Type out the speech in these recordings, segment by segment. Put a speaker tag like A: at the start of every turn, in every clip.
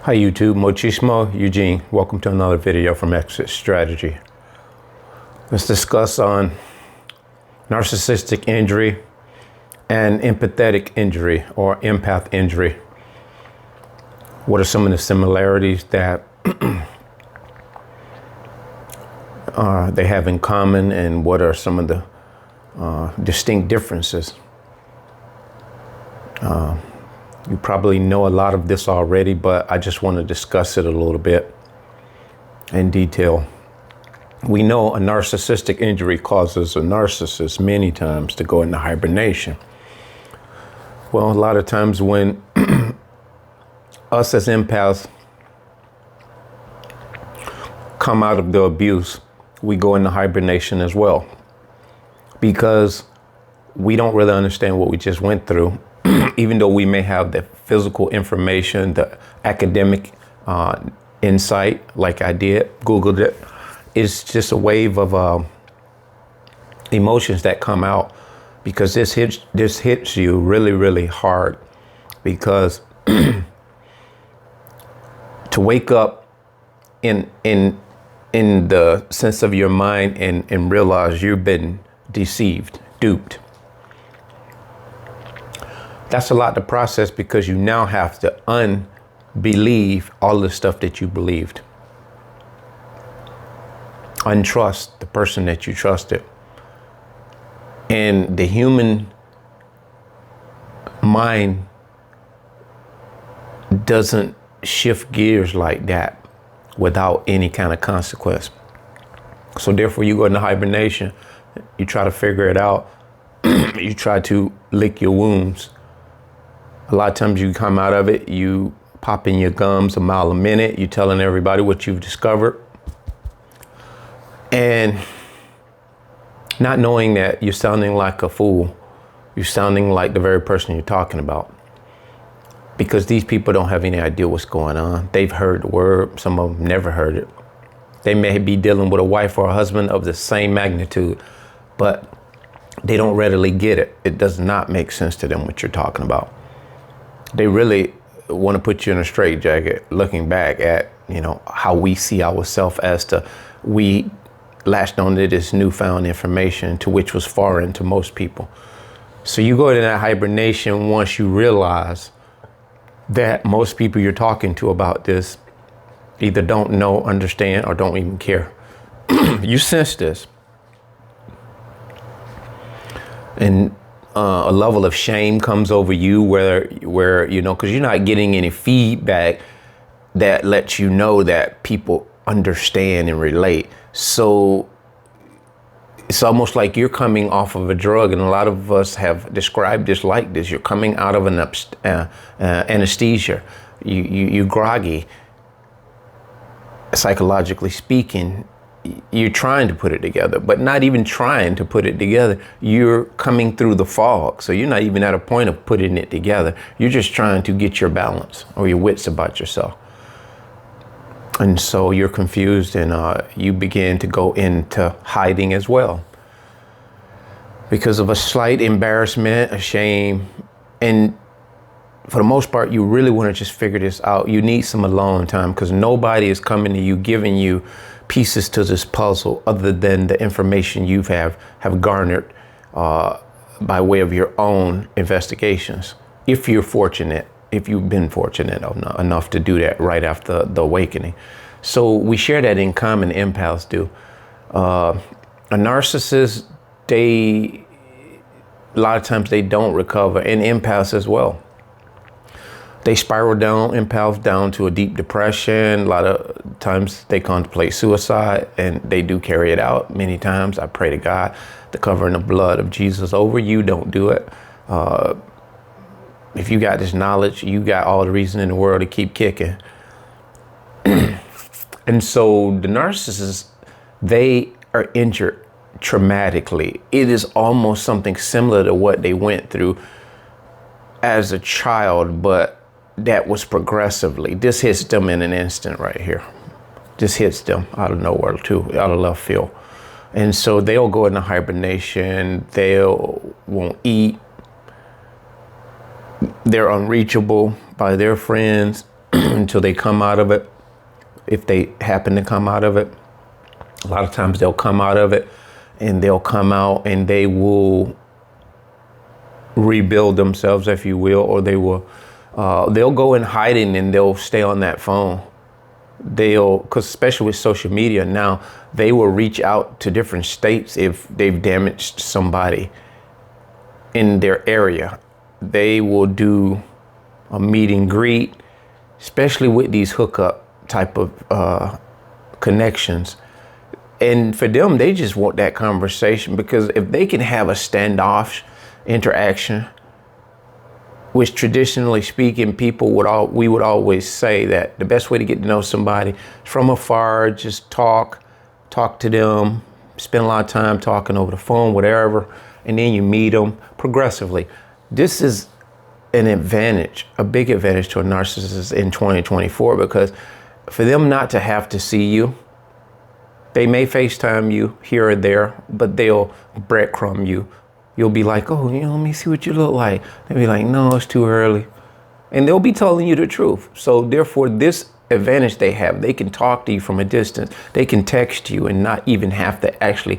A: Hi YouTube, Mochismo, Eugene. Welcome to another video from Exit Strategy. Let's discuss on narcissistic injury and empathetic injury or empath injury. What are some of the similarities that they have in common, and what are some of the distinct differences? You probably know a lot of this already, but I just want to discuss it a little bit in detail. We know a narcissistic injury causes a narcissist many times to go into hibernation. Well, a lot of times when us as empaths come out of the abuse, we go into hibernation as well, because we don't really understand what we just went through. Even though we may have the physical information, the academic insight, like I did, Googled it, it's just a wave of emotions that come out, because this hits you really, really hard. Because to wake up in the sense of your mind and realize you've been deceived, duped. That's a lot to process, because you now have to unbelieve all the stuff that you believed. Untrust the person that you trusted. And the human mind doesn't shift gears like that without any kind of consequence. So therefore you go into hibernation, you try to figure it out, you try to lick your wounds. A lot of times you come out of it, you popping your gums a mile a minute, you telling everybody what you've discovered, and not knowing that you're sounding like a fool. You're sounding like the very person you're talking about, because these people don't have any idea what's going on. They've heard the word, some of them never heard it. They may be dealing with a wife or a husband of the same magnitude, but they don't readily get it. It does not make sense to them what you're talking about. They really want to put you in a straitjacket, looking back at, how we see ourselves, as to we latched onto this newfound information to which was foreign to most people. So you go into that hibernation once you realize that most people you're talking to about this either don't know, understand, or don't even care. You sense this. And a level of shame comes over you where because you're not getting any feedback that lets you know that people understand and relate. So it's almost like you're coming off of a drug, and a lot of us have described this like this. You're coming out of an anesthesia. You're groggy. Psychologically speaking, you're trying to put it together, but not even trying to put it together. You're coming through the fog. So you're not even at a point of putting it together. You're just trying to get your balance or your wits about yourself. And so you're confused, and you begin to go into hiding as well, because of a slight embarrassment, a shame. And for the most part, you really want to just figure this out. You need some alone time, because nobody is coming to you, giving you pieces to this puzzle other than the information you have garnered by way of your own investigations. If you're fortunate, if you've been fortunate enough to do that right after the awakening. So we share that in common, empaths do. A narcissist, a lot of times they don't recover, and empaths as well. They spiral down, empaths, down to a deep depression. A lot of times they contemplate suicide, and they do carry it out many times. I pray to God, the covering the blood of Jesus over you. Don't do it. If you got this knowledge, you got all the reason in the world to keep kicking. And so the narcissists, they are injured traumatically. It is almost something similar to what they went through as a child, but that was progressively. This hits them in an instant right here. This hits them out of nowhere too, out of left field. And so they'll go into hibernation. They won't eat. They're unreachable by their friends. until they come out of it. If they happen to come out of it, a lot of times they'll come out of it, and they'll come out and they will rebuild themselves, if you will, or they'll go in hiding and they'll stay on that phone. Because especially with social media now, they will reach out to different states if they've damaged somebody in their area. They will do a meet and greet, especially with these hookup type of connections. And for them, they just want that conversation, because if they can have a standoff interaction, which traditionally speaking, we would always say that the best way to get to know somebody is from afar. Just talk to them, spend a lot of time talking over the phone, whatever, and then you meet them progressively. This is an advantage, a big advantage to a narcissist in 2024, because for them not to have to see you, they may FaceTime you here or there, but they'll breadcrumb you. You'll be like, oh, let me see what you look like. They'll be like, no, it's too early. And they'll be telling you the truth. So therefore, this advantage they have, they can talk to you from a distance. They can text you and not even have to actually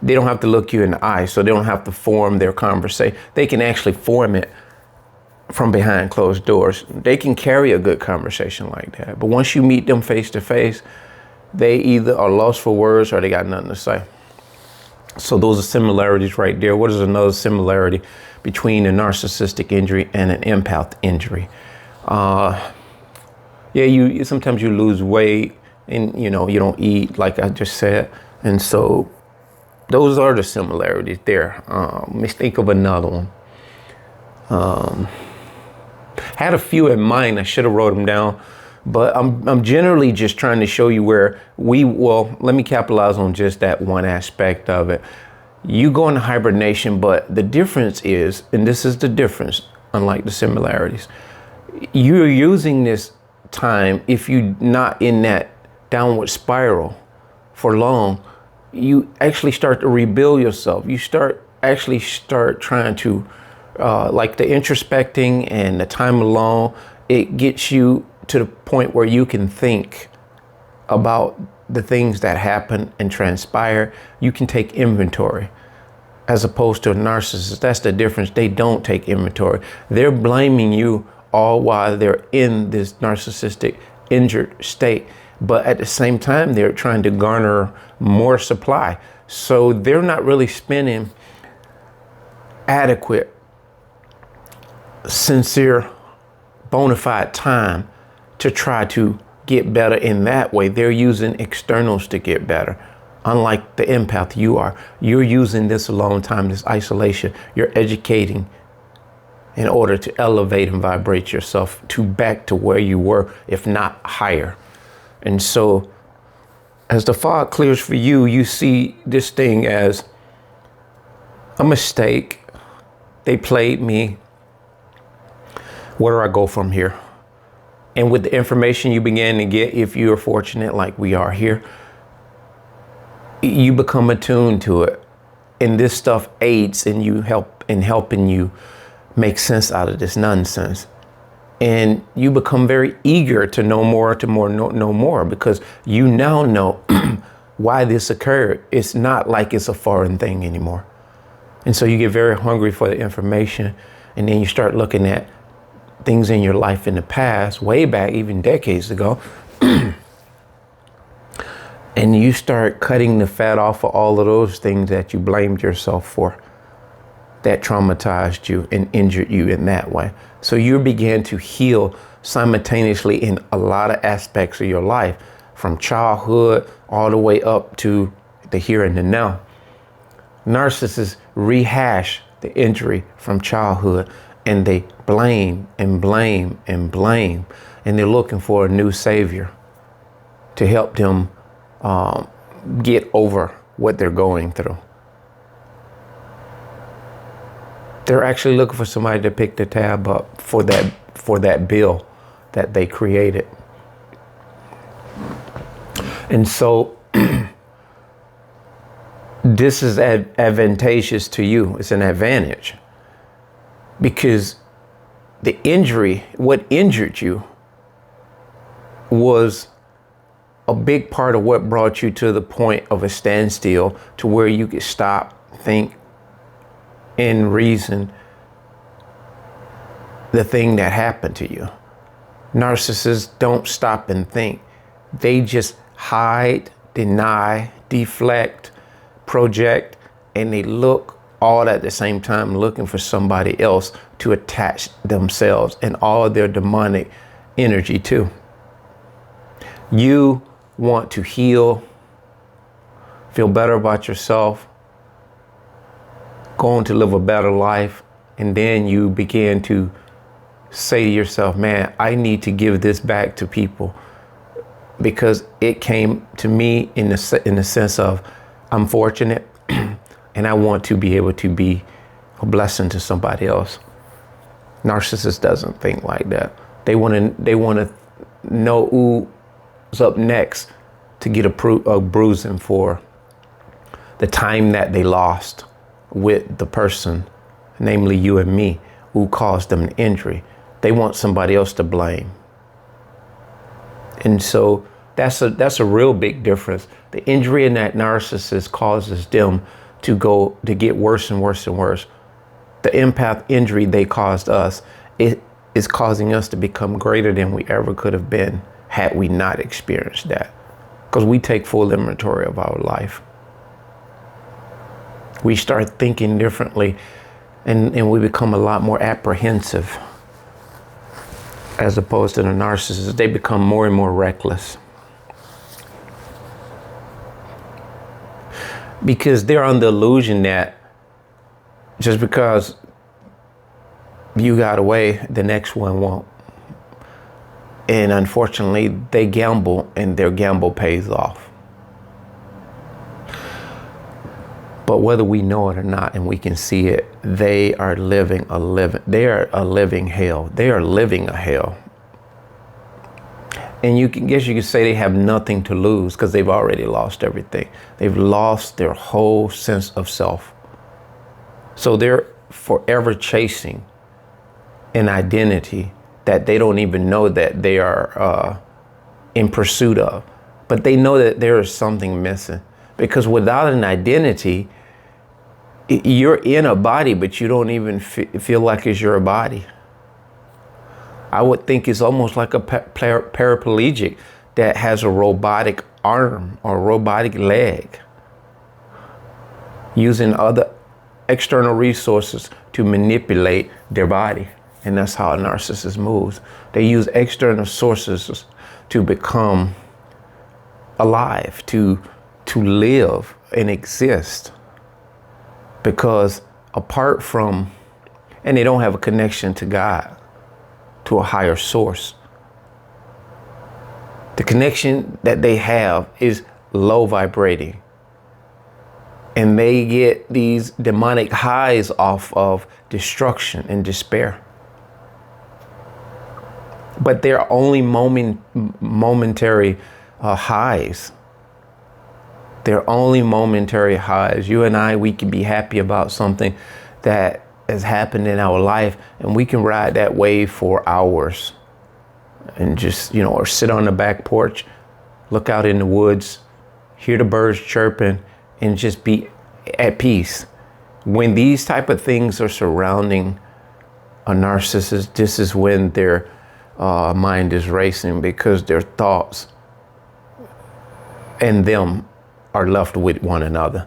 A: they don't have to look you in the eye. So they don't have to form their conversation. They can actually form it from behind closed doors. They can carry a good conversation like that. But once you meet them face to face, they either are lost for words or they got nothing to say. So those are similarities right there. What is another similarity between a narcissistic injury and an empath injury? You sometimes you lose weight, and you don't eat, like I just said, and so those are the similarities there. Let's think of another one. Had a few in mind. I should have wrote them down, but I'm generally just trying to show you where let me capitalize on just that one aspect of it. You go into hibernation, but the difference is, and this is the difference, unlike the similarities, you're using this time, if you're not in that downward spiral for long, you actually start to rebuild yourself. You start trying to, like the introspecting and the time alone, it gets you to the point where you can think about the things that happen and transpire. You can take inventory, as opposed to a narcissist. That's the difference. They don't take inventory. They're blaming you all while they're in this narcissistic injured state. But at the same time, they're trying to garner more supply. So they're not really spending adequate, sincere, bona fide time to try to get better in that way. They're using externals to get better. Unlike the empath you're using this alone time, this isolation. You're educating in order to elevate and vibrate yourself back to where you were, if not higher. And so as the fog clears for you, you see this thing as a mistake. They played me. Where do I go from here? And with the information you begin to get, if you're fortunate like we are here, you become attuned to it. And this stuff aids in helping you make sense out of this nonsense. And you become very eager to know more, know more, because you now know why this occurred. It's not like it's a foreign thing anymore. And so you get very hungry for the information, and then you start looking at things in your life in the past, way back, even decades ago, and you start cutting the fat off of all of those things that you blamed yourself for, that traumatized you and injured you in that way. So you begin to heal simultaneously in a lot of aspects of your life, from childhood all the way up to the here and the now. Narcissists rehash the injury from childhood, and they blame and blame and blame, and they're looking for a new savior to help them get over what they're going through. They're actually looking for somebody to pick the tab up for that bill that they created. And so this is advantageous to you. It's an advantage, because the injury, what injured you, was a big part of what brought you to the point of a standstill, to where you could stop, think, and reason the thing that happened to you. Narcissists don't stop and think. They just hide, deny, deflect, project, and they look all at the same time, looking for somebody else to attach themselves and all their demonic energy to. You want to heal, feel better about yourself, go on to live a better life, and then you begin to say to yourself, man, I need to give this back to people because it came to me in the sense of I'm fortunate and I want to be able to be a blessing to somebody else. Narcissist doesn't think like that. They want to know who's up next to get a bruising for the time that they lost with the person, namely you and me, who caused them an injury. They want somebody else to blame. And so that's a real big difference. The injury in that narcissist causes them to get worse and worse and worse. The empath injury they caused us, it is causing us to become greater than we ever could have been had we not experienced that. Because we take full inventory of our life. We start thinking differently, and we become a lot more apprehensive. As opposed to the narcissist, they become more and more reckless. Because they're on the illusion that just because you got away, the next one won't. And unfortunately, they gamble, and their gamble pays off. But whether we know it or not, and we can see it, they are living a living hell. They are living a hell. And you can say they have nothing to lose because they've already lost everything. They've lost their whole sense of self. So they're forever chasing an identity that they don't even know that they are in pursuit of. But they know that there is something missing. Because without an identity, you're in a body, but you don't even feel like it's your body. I would think it's almost like a paraplegic that has a robotic arm or a robotic leg, using other external resources to manipulate their body. And that's how a narcissist moves. They use external sources to become alive, to live and exist. Because apart from, and they don't have a connection to God, to a higher source. The connection that they have is low vibrating. And they get these demonic highs off of destruction and despair. But they're only momentary highs. They're only momentary highs. You and I, we can be happy about something that has happened in our life, and we can ride that wave for hours and just, or sit on the back porch, look out in the woods, hear the birds chirping, and just be at peace. When these type of things are surrounding a narcissist, this is when their mind is racing, because their thoughts and them are left with one another.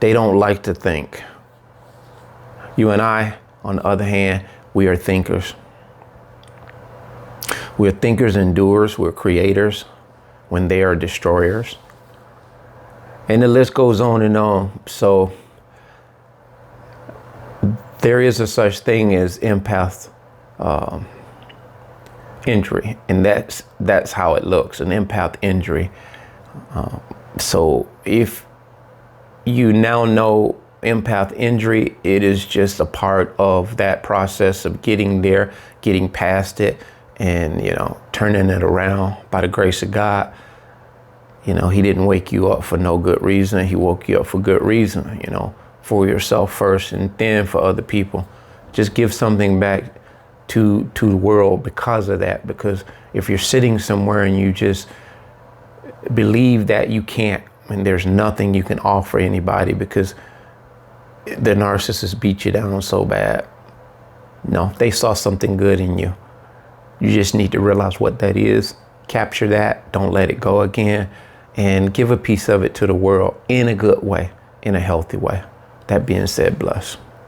A: They don't like to think. You and I, on the other hand, we are thinkers. We're thinkers and doers. We're creators when they are destroyers. And the list goes on and on. So there is a such thing as empath injury. And that's how it looks, an empath injury. So if you now know empath injury, it is just a part of that process of getting there, getting past it, and turning it around by the grace of God. He didn't wake you up for no good reason. He woke you up for good reason, for yourself first and then for other people. Just give something back to the world because of that. Because if you're sitting somewhere and you just believe that you can't, and there's nothing you can offer anybody because the narcissist beat you down so bad. No, they saw something good in you. You just need to realize what that is, capture that, don't let it go again, and give a piece of it to the world in a good way, in a healthy way. That being said, bless.